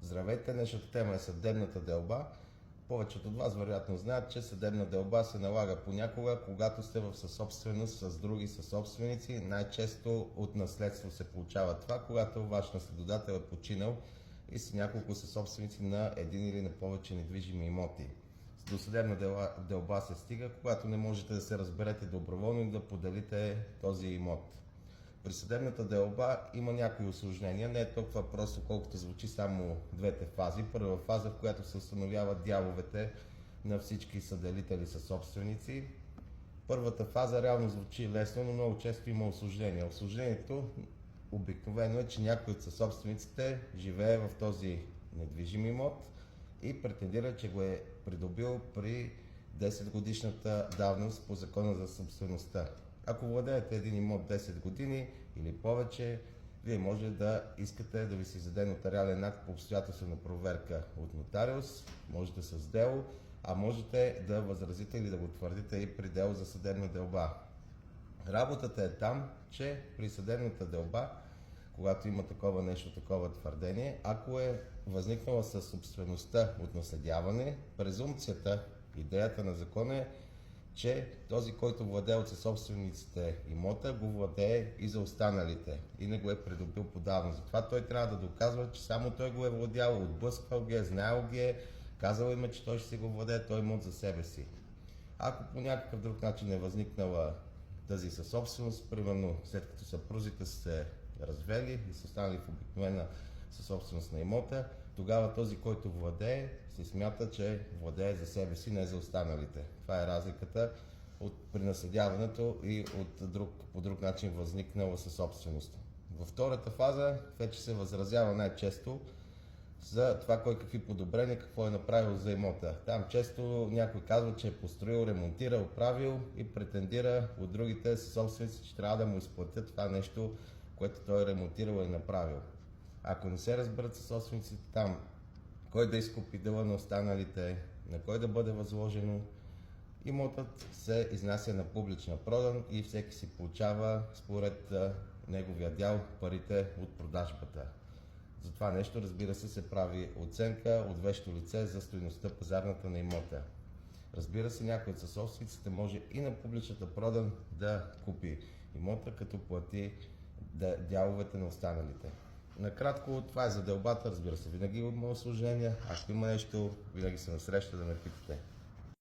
Здравейте, днешната тема е съдебната делба. Повечето от вас вероятно знаят, че съдебна делба се налага понякога, когато сте в съсобственост с други съсобственици. Най-често от наследство се получава това, когато ваш наследодател е починал и са няколко съсобственици на един или на повече недвижими имоти. До съдебна делба се стига, когато не можете да се разберете доброволно и да поделите този имот. При съдебната делба има някои усложнения, не е толкова просто, колкото звучи само двете фази. Първа фаза, в която се установяват дяловете на всички съделители съсобственици. Първата фаза реално звучи лесно, но много често има усложнения. Усложнението обикновено е, че някой от съсобствениците живее в този недвижим имот и претендира, че го е придобил при 10 годишната давност по закона за собствеността. Ако владеете един имот 10 години или повече, вие може да искате да ви се издаде нотариален акт по обстоятелствена проверка от нотариус, можете с дело, а можете да възразите или да го твърдите и при дело за съдебна делба. Работата е там, че при съдебната делба, когато има такова нещо, такова твърдение, ако е възникнала със собствеността от наследяване, презумпцията, идеята на закона е, че този, който владее от съсобствениците имота, го владее и за останалите и не го е придобил подавно. Затова той трябва да доказва, че само той го е владял, отблъсквал ги е, знаел ги е, казал им, че той ще си го владее този имот за себе си. Ако по някакъв друг начин е възникнала тази съсобственост, примерно след като съпрузите са се развели и са останали в обикновена съсобственост на имота, тогава този, който владее, се смята, че владее за себе си, не за останалите. Това е разликата при наследяването и по друг начин възникнала съсобственост. Във втората фаза вече се възразява най-често за това кой какви подобрения, какво е направил за имота. Там често някой казва, че е построил, ремонтирал, правил и претендира от другите съсобственици, че трябва да му изплатят това нещо, което той е ремонтирал и направил. Ако не се разберат съсобствениците там, кой да изкупи дела на останалите, на кой да бъде възложено, имотът се изнася на публична продан и всеки си получава според неговия дял парите от продажбата. За това нещо, разбира се прави оценка от вещо лице за стойността пазарната на имота. Разбира се, някой от съсобствениците може и на публичната продан да купи имота, като плати дяловете на останалите. Накратко, това е за делбата, разбира се, винаги има осложнения. Ако има нещо, винаги се насреща да ме питате.